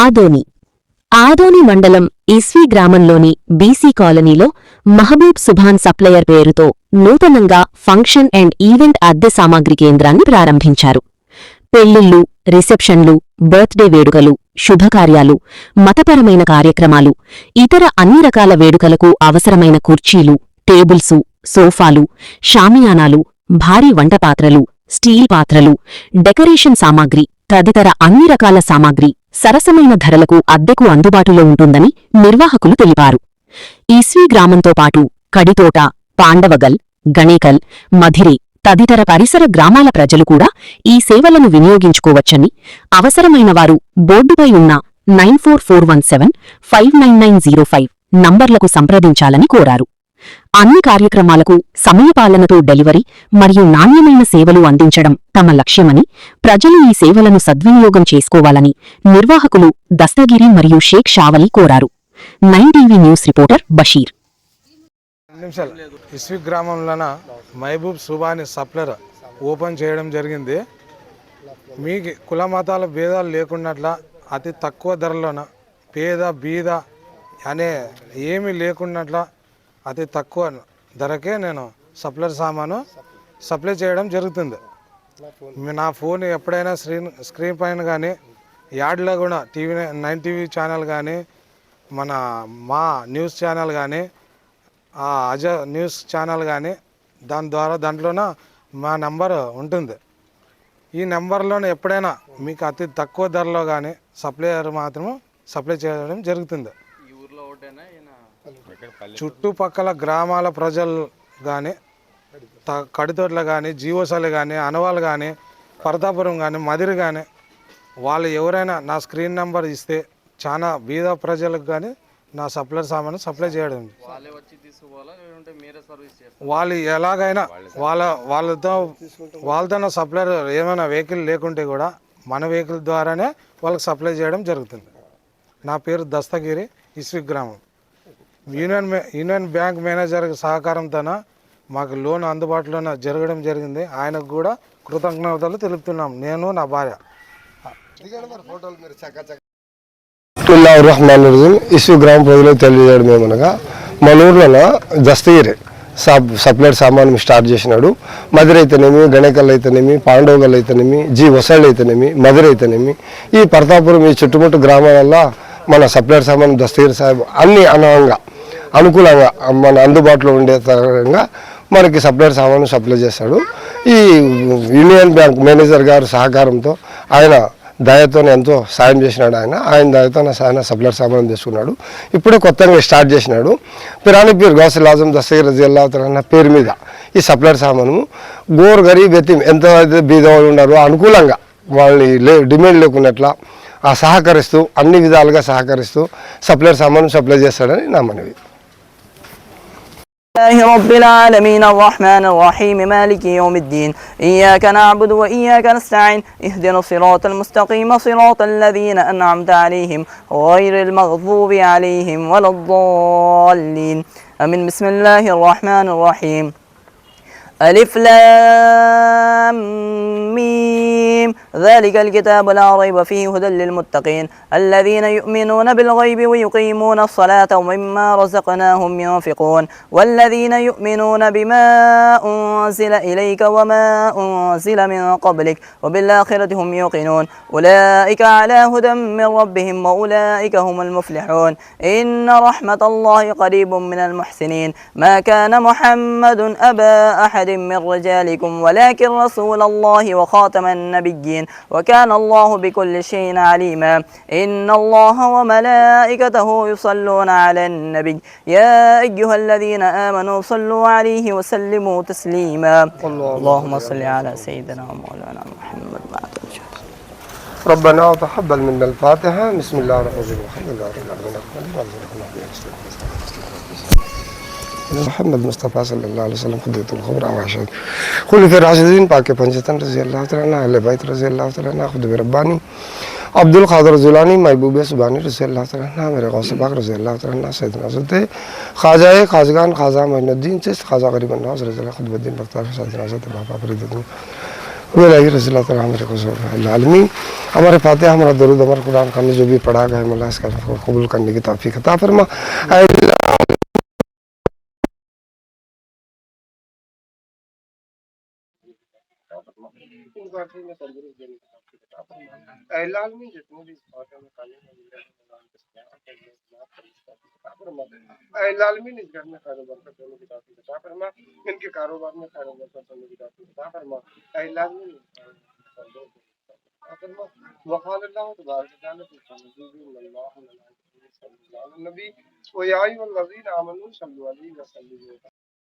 ఆదోని మండలం ఇస్వి గ్రామంలోని బీసీ కాలనీలో మహబూబ్ సుభాన్ సప్లయర్ పేరుతో నూతనంగా ఫంక్షన్ అండ్ ఈవెంట్ అద్దె సామాగ్రి కేంద్రాన్ని ప్రారంభించారు. పెళ్లిళ్లు, రిసెప్షన్లు, బర్త్డే వేడుకలు, శుభకార్యాలు, మతపరమైన కార్యక్రమాలు, ఇతర అన్ని రకాల వేడుకలకు అవసరమైన కుర్చీలు, టేబుల్సు, సోఫాలు, షామియానాలు, భారీ వంటపాత్రలు, స్టీల్ పాత్రలు, డెకరేషన్ సామాగ్రి తదితర అన్ని రకాల సామాగ్రి సరసమైన ధరలకు అద్దెకు అందుబాటులో ఉంటుందని నిర్వాహకులు తెలిపారు. ఈస్వీ గ్రామంతో పాటు కడితోట, పాండవగల్, గణేకల్, మధిరే తదితర పరిసర గ్రామాల ప్రజలు కూడా ఈ సేవలను వినియోగించుకోవచ్చని, అవసరమైన వారు బోర్డుపై ఉన్న 9441759905 నంబర్లకు సంప్రదించాలని కోరారు. అన్ని కార్యక్రమాలకు సమయపాలనతో డెలివరీ మరియు నాణ్యమైన సేవలు అందించడం తమ లక్ష్యమని, ప్రజలు ఈ సేవలను సద్వినియోగం చేసుకోవాలని నిర్వాహకులు దస్తగిరి మరియు షేక్ షావలి కోరారు. 9 TV news reporter Basheer. ఇస్వి గ్రామంలోన Mahabub Subhani సప్లర్ open చేయడం జరిగింది. మీకు కుల మతాల భేదాలు లేకున్నట్ల అతి తక్కువ ధరలోన పేద బీద అనే ఏమీ లేకున్నట్ల అతి తక్కువ ధరకే నేను సప్లర్ సామాను సప్లై చేయడం జరుగుతుంది. నా ఫోన్ ఎప్పుడైనా స్క్రీన్ పైన కానీ యాడ్లో కూడా టీవీ 9 టీవీ ఛానల్ కానీ మా న్యూస్ ఛానల్ కానీ అజ న్యూస్ ఛానల్ కానీ దాంట్లోన మా నెంబర్ ఉంటుంది. ఈ నెంబర్లోనే ఎప్పుడైనా మీకు అతి తక్కువ ధరలో కానీ సప్లయర్ మాత్రం సప్లై చేయడం జరుగుతుంది. చుట్టుపక్కల గ్రామాల ప్రజలు కానీ కడితోట్ల కానీ జీవోసాలు కానీ అనవాళ్ళు కానీ పరతాపురం కానీ మదిరి కానీ వాళ్ళు ఎవరైనా నా స్క్రీన్ నెంబర్ ఇస్తే చాలా బీద ప్రజలకు కానీ నా సప్లయర్ సామాను సప్లై చేయడం. వాళ్ళు ఎలాగైనా వాళ్ళతో నా సప్లయర్ ఏమైనా వెహికల్ లేకుంటే కూడా మన వెహికల్ ద్వారానే వాళ్ళకి సప్లై చేయడం జరుగుతుంది. నా పేరు దస్తగిరి, ఇస్వి గ్రామం. యూనియన్ బ్యాంక్ మేనేజర్ సహకారంతో మాకు లోన్ అందుబాటులో జరగడం జరిగింది. ఆయనకు కూడా కృతజ్ఞతలు తెలుపుతున్నాం, నేను నా భార్య. ఇస్వి గ్రామ ప్రజలకు తెలియజేయడం ఏమనగా మన ఊర్లో దస్తగిరి సప్లైర్ సామాను స్టార్ట్ చేసినాడు. మదిర అయితేనేమి, గణేకల్ అయితేనేమి, పాండవగల్ అయితేనేమి, వసళ్ళు అయితేనేమి, మదిర అయితేనేమి, ఈ పరతాపురం ఈ చుట్టుముట్టు గ్రామాలలో మన సప్లైర్ సామాను దస్తగిరి సాహెబ్ అన్ని అనుకూలంగా మన అందుబాటులో ఉండే తరంగా మనకి సప్లైర్ సామాను సప్లై చేస్తాడు. ఈ యూనియన్ బ్యాంక్ మేనేజర్ గారు సహకారంతో ఆయన దయతో ఎంతో సాయం చేసినాడు. ఆయన దయతో ఆయన సప్లైర్ సామాను తీసుకున్నాడు. ఇప్పుడే కొత్తగా స్టార్ట్ చేసినాడు. పిరాని పీర్ గౌసుల్ ఆజం దస్తగిరి రజియల్లాహు తఆలా అన్న పేరు మీద ఈ సప్లైర్ సామాను గోర్ గరీబ్ ఎత్తిం ఎంత బీదవాళ్ళు ఉన్నారో అనుకూలంగా వాళ్ళని డిమాండ్ లేకున్నట్ల సహకరిస్తూ అన్ని విధాలుగా సహకరిస్తూ సప్లైర్ సామాను సప్లై చేస్తాడని నా మనవి. الله رب العالمين الرحمن الرحيم مالك يوم الدين إياك نعبد وإياك نستعين اهدنا الصراط المستقيم صراط الذين أنعمت عليهم غير المغضوب عليهم ولا الضالين آمين. بسم الله الرحمن الرحيم. ألف لام ميم ذلك الكتاب لا ريب فيه هدى للمتقين الذين يؤمنون بالغيب ويقيمون الصلاة ومما رزقناهم ينفقون والذين يؤمنون بما أنزل إليك وما أنزل من قبلك وبالآخرة هم يوقنون أولئك على هدى من ربهم وأولئك هم المفلحون إن رحمة الله قريب من المحسنين ما كان محمد أبا أحد من رجالكم ولكن رسول الله وخاتم النبيين وكان الله بكل شيء عليما إن الله وملائكته يصلون على النبي يا أيها الذين آمنوا صلوا عليه وسلموا تسليما اللهم صل على سيدنا ومولانا محمد ربنا تقبل منا الفاتحة بسم الله الرحمن الرحيم محمد مصطفى صلى الله عليه وسلم خدية الخبرى وعشاد خلفاء الراشدين باقي पंचतन रज़ी अल्लाह तआला अन्हु अहले बैत रज़ी अल्लाह तआला अन्हु खुद रब्बानी अब्दुल कादिर जिलानी महबूब सुभानी रज़ी अल्लाह तआला अन्हु मेरे गौस पाक रज़ी अल्लाह तआला अन्हु सैयदना हज़रत ख्वाजा खाजगान ख्वाजा मोइनुद्दीन चिश्ती ख्वाजा गरीब नवाज रज़ी अल्लाह खुद बद्दीन बख्तियार सैयदना हज़रत बाबा फरीदुद्दीन वही रज़ीला तआला मेरे को आलमीन। हमारे फातिहा हमारा दरूद हमारा कुरान खाने जो भी पढ़ा गया है मौला इसका कबूल करने की तौफीक अता फरमा। ऐ अल्लाह में जितने भी आलमीन इस घर में खैर बरकत देने की तौफीक अता फरमा। इनके कारोबार में खैर बरकत देने की तौफीक अता फरमा। आलमीन वक़ाल अल्लाह तबारक व तआला फी नबी व या अय्युहल्लज़ीना आमनू सल्लु अलैहि व सल्लिमू